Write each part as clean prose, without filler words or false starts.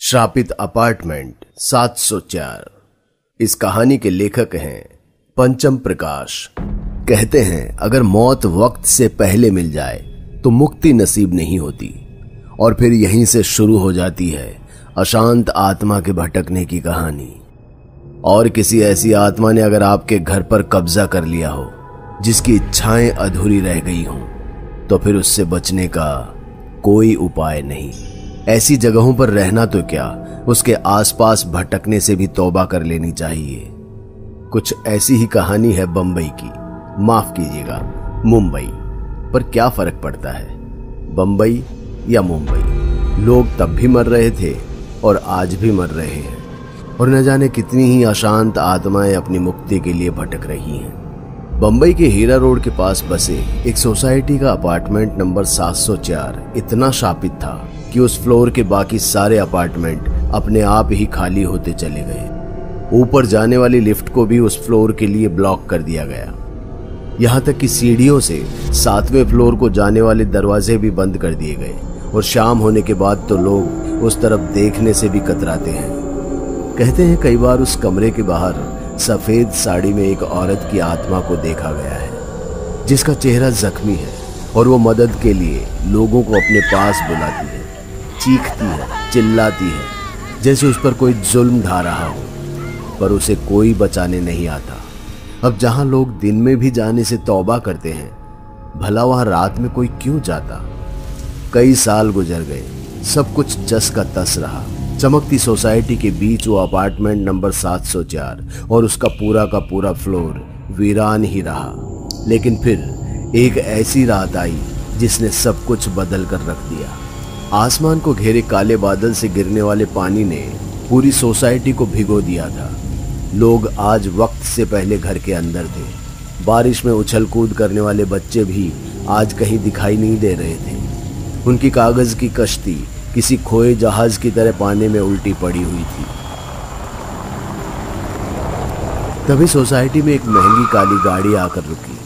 श्रापित अपार्टमेंट 704। इस कहानी के लेखक हैं पंचम प्रकाश। कहते हैं अगर मौत वक्त से पहले मिल जाए तो मुक्ति नसीब नहीं होती, और फिर यहीं से शुरू हो जाती है अशांत आत्मा के भटकने की कहानी। और किसी ऐसी आत्मा ने अगर आपके घर पर कब्जा कर लिया हो, जिसकी इच्छाएं अधूरी रह गई हों, तो फिर उससे बचने का कोई उपाय नहीं। ऐसी जगहों पर रहना तो क्या, उसके आसपास भटकने से भी तौबा कर लेनी चाहिए। कुछ ऐसी ही कहानी है बंबई की, माफ कीजिएगा मुंबई। पर क्या फर्क पड़ता है, बंबई या मुंबई? लोग तब भी मर रहे थे और आज भी मर रहे हैं, और न जाने कितनी ही अशांत आत्माएं अपनी मुक्ति के लिए भटक रही हैं। बंबई के हीरा रोड के पास बसे एक सोसाइटी का अपार्टमेंट नंबर 704 इतना शापित था कि उस फ्लोर के बाकी सारे अपार्टमेंट अपने आप ही खाली होते चले गए। ऊपर जाने वाली लिफ्ट को भी उस फ्लोर के लिए ब्लॉक कर दिया गया। यहां तक कि सीढ़ियों से 7वें फ्लोर को जाने वाले दरवाजे भी बंद कर दिए गए, और शाम होने के बाद तो लोग उस तरफ देखने से भी कतराते हैं। कहते हैं कई बार उस कमरे के बाहर सफेद साड़ी में एक औरत की आत्मा को देखा गया है, जिसका चेहरा जख्मी है, और वो मदद के लिए लोगों को अपने पास बुलाती है, चीखती है, चिल्लाती है, जैसे उस पर कोई जुल्म ढा रहा हो, पर उसे कोई बचाने नहीं आता। अब जहां लोग दिन में भी जाने से तौबा करते हैं, भला वहां रात में कोई क्यों जाता? कई साल गुजर गए, सब कुछ जस का तस रहा। चमकती सोसाइटी के बीच वो अपार्टमेंट नंबर 704 और उसका पूरा का पूरा फ्लोर वीरान ही रहा। लेकिन फिर एक ऐसी रात आई जिसने सब कुछ बदल कर रख दिया। आसमान को घेरे काले बादल से गिरने वाले पानी ने पूरी सोसाइटी को भिगो दिया था। लोग आज वक्त से पहले घर के अंदर थे। बारिश में उछल कूद करने वाले बच्चे भी आज कहीं दिखाई नहीं दे रहे थे। उनकी कागज की कश्ती किसी खोए जहाज की तरह पानी में उल्टी पड़ी हुई थी। तभी सोसाइटी में एक महंगी काली गाड़ी आकर रुकी,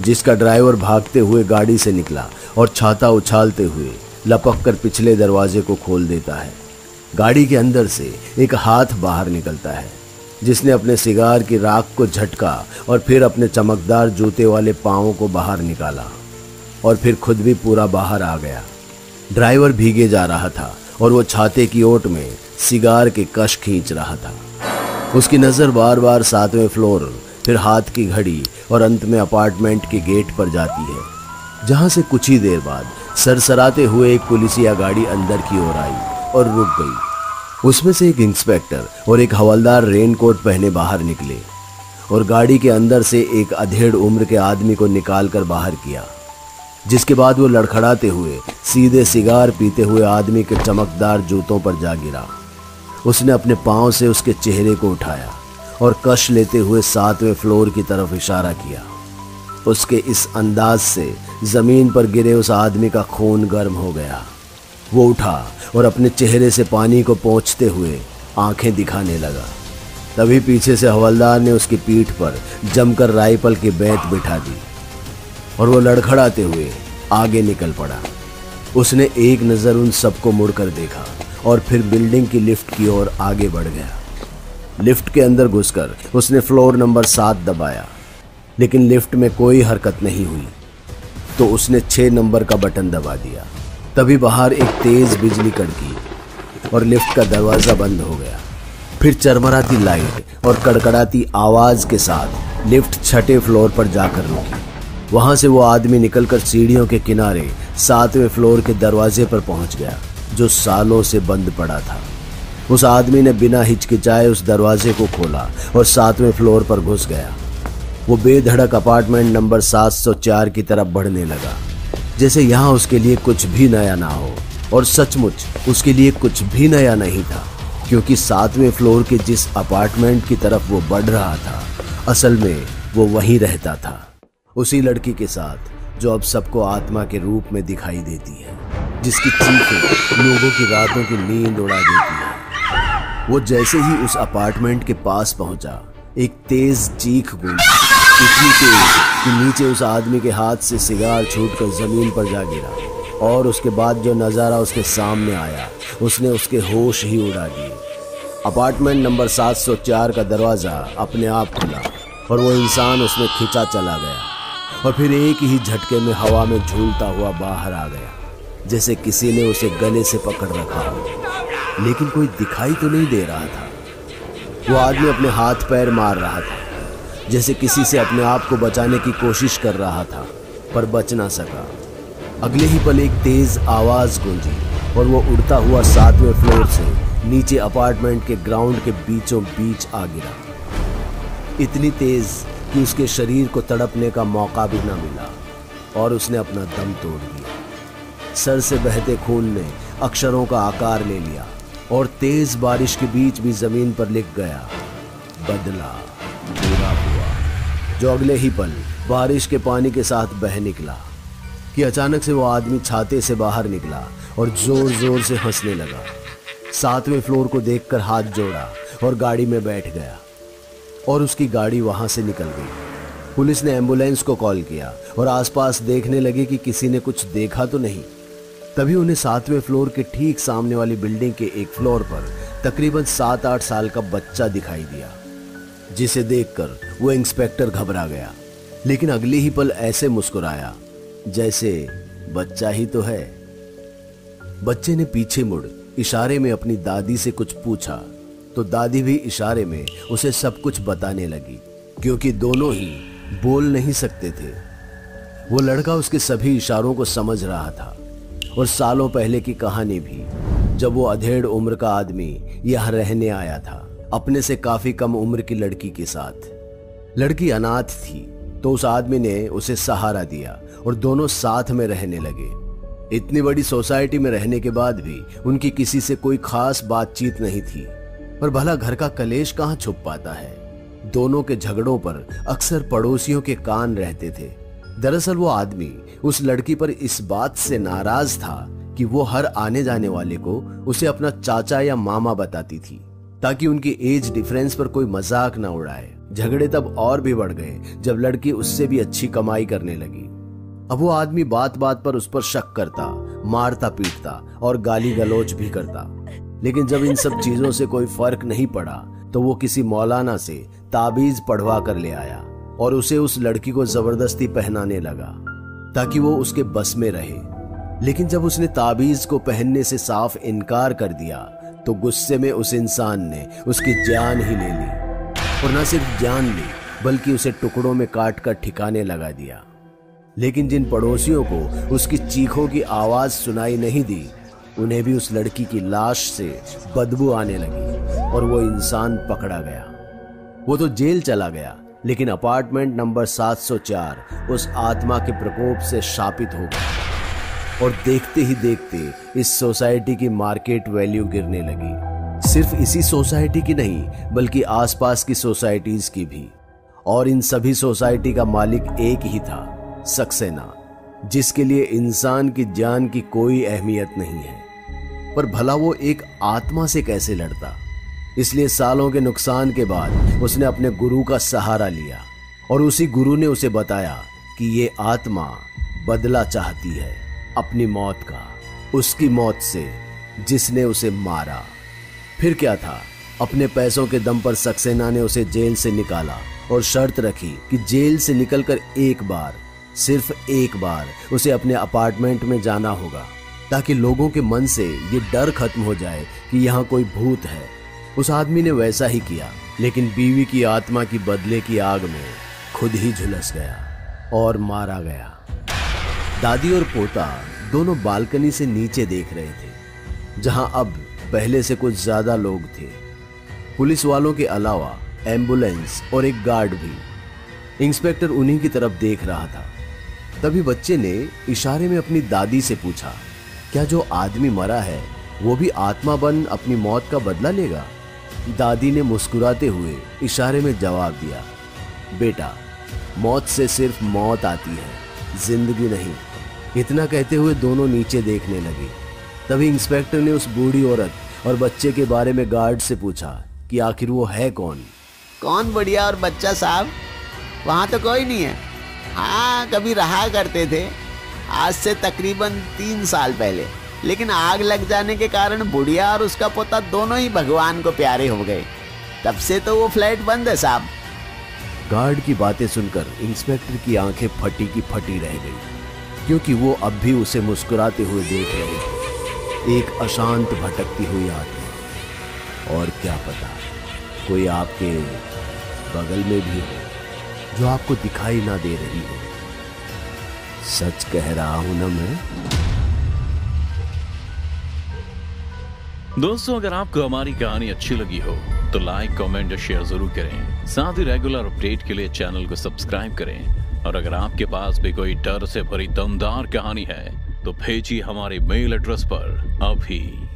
जिसका ड्राइवर भागते हुए गाड़ी से निकला और छाता उछालते हुए लपक कर पिछले दरवाजे को खोल देता है। गाड़ी के अंदर से एक हाथ बाहर निकलता है, जिसने अपने सिगार की राख को झटका और फिर अपने चमकदार जूते वाले पांवों को बाहर निकाला, और फिर खुद भी पूरा बाहर आ गया। ड्राइवर भीगे जा रहा था और वो छाते की ओट में सिगार के कश खींच रहा था। उसकी नजर बार बार 7वें फ्लोर, फिर हाथ की घड़ी और अंत में अपार्टमेंट के गेट पर जाती है, जहां से कुछ ही देर बाद सरसराते हुए एक पुलिसिया गाड़ी अंदर की ओर आई और रुक गई। उसमें से एक इंस्पेक्टर और एक हवलदार रेनकोट पहने बाहर निकले और गाड़ी के अंदर से एक अधेड़ उम्र के आदमी को निकाल कर बाहर किया, जिसके बाद वो लड़खड़ाते हुए सीधे सिगार पीते हुए आदमी के चमकदार जूतों पर जा गिरा। उसने अपने पांव से उसके चेहरे को उठाया और कश लेते हुए 7वें फ्लोर की तरफ इशारा किया। उसके इस अंदाज से जमीन पर गिरे उस आदमी का खून गर्म हो गया। वो उठा और अपने चेहरे से पानी को पोंछते हुए आंखें दिखाने लगा। तभी पीछे से हवलदार ने उसकी पीठ पर जमकर राइफल की बेंत बिठा दी और वो लड़खड़ाते हुए आगे निकल पड़ा। उसने एक नज़र उन सबको मुड़कर देखा और फिर बिल्डिंग की लिफ्ट की ओर आगे बढ़ गया। लिफ्ट के अंदर घुसकर उसने फ्लोर नंबर 7 दबाया, लेकिन लिफ्ट में कोई हरकत नहीं हुई। तो उसने 6 नंबर का बटन दबा दिया। तभी बाहर एक तेज बिजली कड़की और लिफ्ट का दरवाज़ा बंद हो गया। फिर चरमराती लाइट और कड़कड़ाती आवाज़ के साथ लिफ्ट 6ठे फ्लोर पर जाकर रुकी। वहां से वो आदमी निकलकर सीढ़ियों के किनारे 7वें फ्लोर के दरवाजे पर पहुंच गया, जो सालों से बंद पड़ा था। उस आदमी ने बिना हिचकिचाए उस दरवाजे को खोला और 7वें फ्लोर पर घुस गया। वो बेधड़क अपार्टमेंट नंबर 704 की तरफ बढ़ने लगा, जैसे यहाँ उसके लिए कुछ भी नया ना हो। और सचमुच उसके लिए कुछ भी नया नहीं था, क्योंकि 7वें फ्लोर के जिस अपार्टमेंट की तरफ वो बढ़ रहा था, असल में वो वहीं रहता था, उसी लड़की के साथ जो अब सबको आत्मा के रूप में दिखाई देती है, जिसकी चीखें लोगों की रातों की नींद उड़ा देती है। वो जैसे ही उस अपार्टमेंट के पास पहुंचा, एक तेज चीख गूंजी, इतनी तेज कि नीचे उस आदमी के हाथ से सिगार छूटकर जमीन पर जा गिरा। और उसके बाद जो नज़ारा उसके सामने आया उसने उसके होश ही उड़ा दिए। अपार्टमेंट नंबर 704 का दरवाज़ा अपने आप खुला और वो इंसान उसमें खिंचा चला गया और फिर एक ही झटके में हवा में झूलता हुआ बाहर आ गया, जैसे किसी ने उसे गले से पकड़ रखा हो। लेकिन कोई दिखाई तो नहीं दे रहा था। वो आदमी अपने हाथ पैर मार रहा था, जैसे किसी से अपने आप को बचाने की कोशिश कर रहा था, पर बच ना सका। अगले ही पल एक तेज आवाज गूंजी और वो उड़ता हुआ 7वें फ्लोर से नीचे अपार्टमेंट के ग्राउंड के बीचों बीच आ गिरा, इतनी तेज कि उसके शरीर को तड़पने का मौका भी ना मिला और उसने अपना दम तोड़ दिया। सर से बहते खून ने अक्षरों का आकार ले लिया और तेज बारिश के बीच भी जमीन पर लिख गया, बदला बुरा हुआ, जो अगले ही पल बारिश के पानी के साथ बह निकला कि अचानक से वो आदमी छाते से बाहर निकला और जोर जोर से हंसने लगा। 7वें फ्लोर को देखकर हाथ जोड़ा और गाड़ी में बैठ गया और उसकी गाड़ी वहां से निकल गई। पुलिस ने एम्बुलेंस को कॉल किया और आसपास देखने लगे कि किसी ने कुछ देखा तो नहीं। तभी उन्हें 7वें फ्लोर के ठीक सामने वाली बिल्डिंग के एक फ्लोर पर तकरीबन 7-8 साल का बच्चा दिखाई दिया, जिसे देखकर वो इंस्पेक्टर घबरा गया, लेकिन अगले ही पल ऐसे मुस्कुराया जैसे बच्चा ही तो है। बच्चे ने पीछे मुड़ इशारे में अपनी दादी से कुछ पूछा तो दादी भी इशारे में उसे सब कुछ बताने लगी, क्योंकि दोनों ही बोल नहीं सकते थे। वो लड़का उसके सभी इशारों को समझ रहा था और सालों पहले की कहानी भी, जब वो अधेड़ उम्र का आदमी यहाँ रहने आया था अपने से काफी कम उम्र की लड़की के साथ। लड़की अनाथ थी तो उस आदमी ने उसे सहारा दिया और दोनों साथ में रहने लगे। इतनी बड़ी सोसाइटी में रहने के बाद भी उनकी किसी से कोई खास बातचीत नहीं थी, पर भला घर का कलेश कहाँ छुप पाता है। दोनों के झगड़ों पर अक्सर पड़ोसियों के कान रहते थे। दरअसल वो आदमी उस लड़की पर इस बात से नाराज था कि वो हर आने जाने वाले को उसे अपना चाचा या मामा बताती थी, ताकि उनकी एज डिफरेंस पर कोई मजाक ना उड़ाए। झगड़े तब और भी बढ़ गए जब लड़की उससे भी अच्छी कमाई करने लगी। अब वो आदमी बात बात पर उस पर शक करता, मारता पीटता और गाली गलौज भी करता। लेकिन जब इन सब चीजों से कोई फर्क नहीं पड़ा तो वो किसी मौलाना से ताबीज पढ़वा कर ले आया और उसे उस लड़की को जबरदस्ती पहनाने लगा ताकि वो उसके बस में रहे। लेकिन जब उसने ताबीज को पहनने से साफ इनकार कर दिया तो गुस्से में उस इंसान ने उसकी जान ही ले ली, और न सिर्फ जान ली बल्कि उसे टुकड़ों में काट कर ठिकाने लगा दिया। लेकिन जिन पड़ोसियों को उसकी चीखों की आवाज सुनाई नहीं दी, उन्हें भी उस लड़की की लाश से बदबू आने लगी और वो इंसान पकड़ा गया। वो तो जेल चला गया, लेकिन अपार्टमेंट नंबर 704 उस आत्मा के प्रकोप से शापित हो गया और देखते ही देखते इस सोसाइटी की मार्केट वैल्यू गिरने लगी। सिर्फ इसी सोसाइटी की नहीं बल्कि आसपास की सोसाइटीज की भी। और इन सभी सोसाइटी का मालिक एक ही था, सक्सेना, जिसके लिए इंसान की जान की कोई अहमियत नहीं है। पर भला वो एक आत्मा से कैसे लड़ता? इसलिए सालों के नुकसान के बाद उसने अपने गुरु का सहारा लिया और उसी गुरु ने उसे बताया कि ये आत्मा बदला चाहती है अपनी मौत का, उसकी मौत से जिसने उसे मारा। फिर क्या था, अपने पैसों के दम पर सक्सेना ने उसे जेल से निकाला और शर्त रखी कि जेल से निकलकर एक बार, सिर्फ एक बार उसे अपने अपार्टमेंट में जाना होगा, ताकि लोगों के मन से ये डर खत्म हो जाए कि यहाँ कोई भूत है। उस आदमी ने वैसा ही किया, लेकिन बीवी की आत्मा की बदले की आग में खुद ही झुलस गया और मारा गया। दादी और पोता दोनों बालकनी से नीचे देख रहे थे, जहां अब पहले से कुछ ज्यादा लोग थे। पुलिस वालों के अलावा एम्बुलेंस और एक गार्ड भी। इंस्पेक्टर उन्हीं की तरफ देख रहा था। तभी बच्चे ने इशारे में अपनी दादी से पूछा, क्या जो आदमी मरा है वो भी आत्मा बन अपनी मौत का बदला लेगा? दादी ने मुस्कुराते हुए इशारे में जवाब दिया, बेटा, मौत से सिर्फ मौत आती है, जिंदगी नहीं। इतना कहते हुए दोनों नीचे देखने लगे। तभी इंस्पेक्टर ने उस बूढ़ी औरत और बच्चे के बारे में गार्ड से पूछा कि आखिर वो है कौन? कौन बढ़िया और बच्चा साहब? वहाँ तो कोई नहीं है। हाँ, कभी रहा करते थे, आज से तकरीबन 3 साल पहले। लेकिन आग लग जाने के कारण बुढ़िया और उसका पोता दोनों ही भगवान को प्यारे हो गए। तब से तो वो फ्लैट बंद है साहब। गार्ड की बातें सुनकर इंस्पेक्टर की आंखें फटी की फटी रह गई, क्योंकि वो अब भी उसे मुस्कुराते हुए देख रहे थे, एक अशांत भटकती हुई आत्मा। और क्या पता कोई आपके बगल में भी हो जो आपको दिखाई ना दे रही हो। सच कह रहा हूं ना मैं? दोस्तों, अगर आपको हमारी कहानी अच्छी लगी हो तो लाइक, कमेंट और शेयर जरूर करें। साथ ही रेगुलर अपडेट के लिए चैनल को सब्सक्राइब करें। और अगर आपके पास भी कोई डर से भरी दमदार कहानी है तो भेजिए हमारे मेल एड्रेस पर अभी।